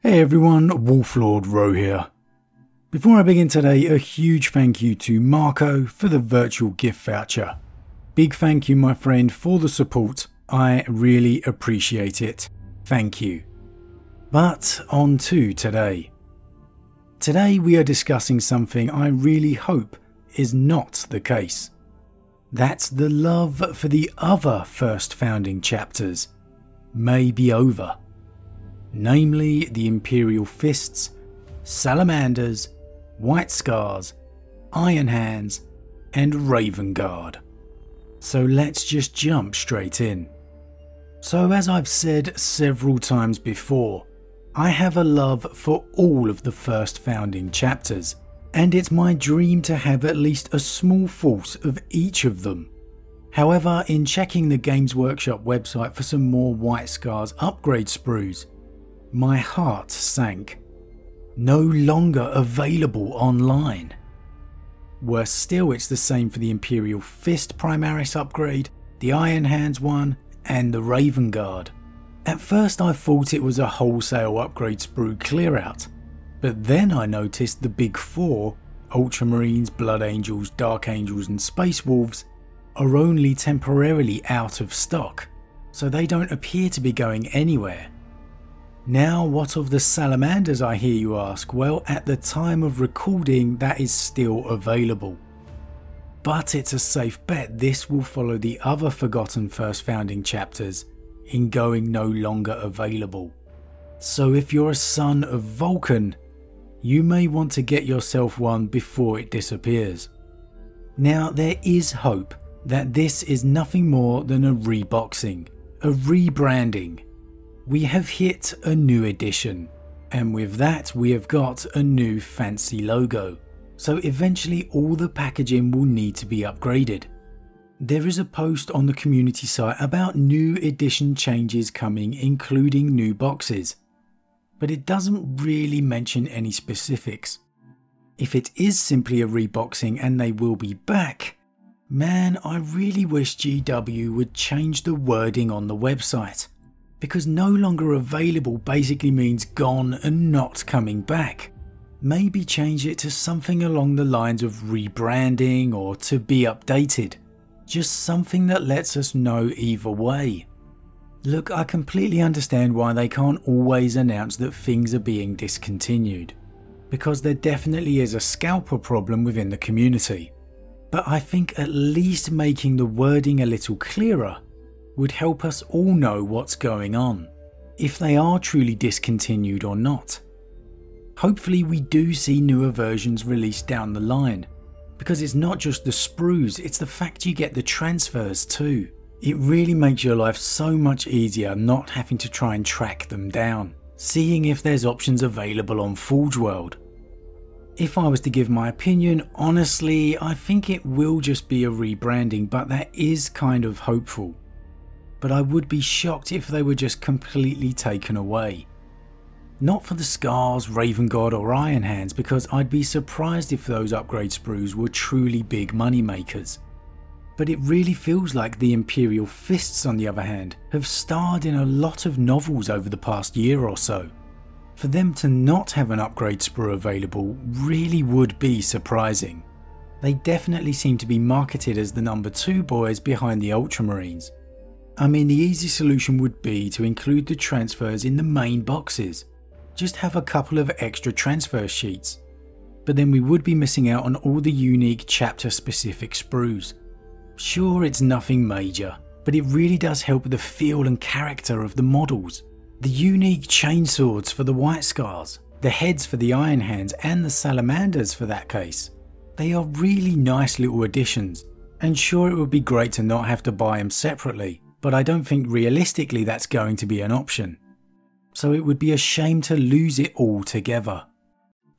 Hey everyone, Wolf Lord Rho here. Before I begin today, a huge thank you to Marco for the virtual gift voucher. Big thank you, my friend, for the support. I really appreciate it. Thank you. But on to today. Today we are discussing something I really hope is not the case. That's the love for the other first founding chapters may be over. Namely the Imperial Fists, Salamanders, White Scars, Iron Hands and Raven Guard. So let's just jump straight in. So as I've said several times before, I have a love for all of the first founding chapters, and it's my dream to have at least a small force of each of them. However, in checking the Games Workshop website for some more White Scars upgrade sprues, my heart sank. No longer available online. Worse still, it's the same for the Imperial Fist Primaris upgrade, the Iron Hands one, and the Raven Guard. At first I thought it was a wholesale upgrade sprue clear out, but then I noticed the big four, Ultramarines, Blood Angels, Dark Angels and Space Wolves, are only temporarily out of stock, so they don't appear to be going anywhere. Now, what of the Salamanders, I hear you ask? Well, at the time of recording, that is still available. But it's a safe bet this will follow the other forgotten first founding chapters in going no longer available. So if you're a son of Vulcan, you may want to get yourself one before it disappears. Now, there is hope that this is nothing more than a reboxing, a rebranding. We have hit a new edition, and with that we have got a new fancy logo, so eventually all the packaging will need to be upgraded. There is a post on the community site about new edition changes coming, including new boxes, but it doesn't really mention any specifics. If it is simply a reboxing and they will be back, man, I really wish GW would change the wording on the website. Because no longer available basically means gone and not coming back. Maybe change it to something along the lines of rebranding or to be updated. Just something that lets us know either way. Look, I completely understand why they can't always announce that things are being discontinued, because there definitely is a scalper problem within the community. But I think at least making the wording a little clearer would help us all know what's going on, if they are truly discontinued or not. Hopefully we do see newer versions released down the line, because it's not just the sprues, it's the fact you get the transfers too. It really makes your life so much easier not having to try and track them down, seeing if there's options available on Forge World. If I was to give my opinion, honestly, I think it will just be a rebranding, but that is kind of hopeful. But I would be shocked if they were just completely taken away. Not for the Scars, Raven Guard or Iron Hands, because I'd be surprised if those upgrade sprues were truly big money makers. But it really feels like the Imperial Fists, on the other hand, have starred in a lot of novels over the past year or so. For them to not have an upgrade sprue available really would be surprising. They definitely seem to be marketed as the number 2 boys behind the Ultramarines. I mean, the easy solution would be to include the transfers in the main boxes. Just have a couple of extra transfer sheets. But then we would be missing out on all the unique chapter specific sprues. Sure, it's nothing major, but it really does help the feel and character of the models. The unique chainswords for the White Scars, the heads for the Iron Hands and the Salamanders for that case. They are really nice little additions, and sure, it would be great to not have to buy them separately. But I don't think realistically that's going to be an option. So it would be a shame to lose it all together.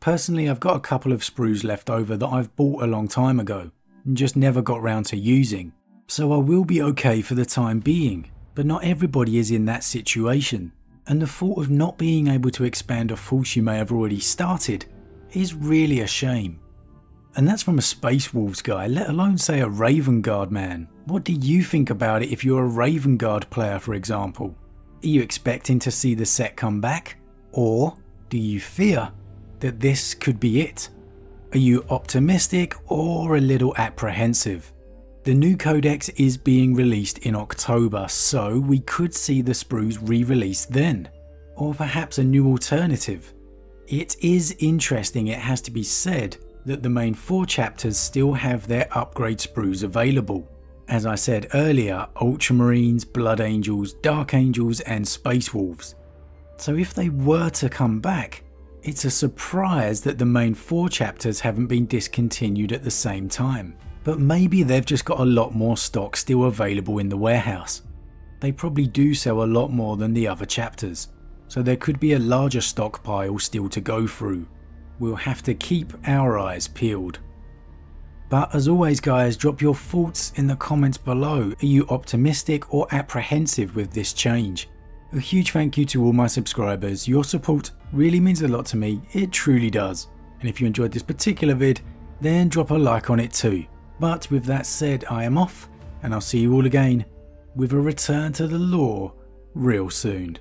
Personally, I've got a couple of sprues left over that I've bought a long time ago and just never got round to using. So I will be okay for the time being, but not everybody is in that situation. And the thought of not being able to expand a force you may have already started is really a shame. And that's from a Space Wolves guy, let alone say a Raven Guard man. What do you think about it if you're a Raven Guard player, for example? Are you expecting to see the set come back? Or Do you fear that this could be it? Are you optimistic or a little apprehensive? The new codex is being released in October, so we could see the sprues re-released then. Or perhaps a new alternative. It is interesting, it has to be said, that the main 4 chapters still have their upgrade sprues available. As I said earlier, Ultramarines, Blood Angels, Dark Angels and Space Wolves. So if they were to come back, it's a surprise that the main 4 chapters haven't been discontinued at the same time. But maybe they've just got a lot more stock still available in the warehouse. They probably do sell a lot more than the other chapters, so there could be a larger stockpile still to go through. We'll have to keep our eyes peeled. But as always guys, drop your thoughts in the comments below. Are you optimistic or apprehensive with this change? A huge thank you to all my subscribers. Your support really means a lot to me, it truly does. And if you enjoyed this particular vid, then drop a like on it too. But with that said, I am off, and I'll see you all again with a return to the lore real soon.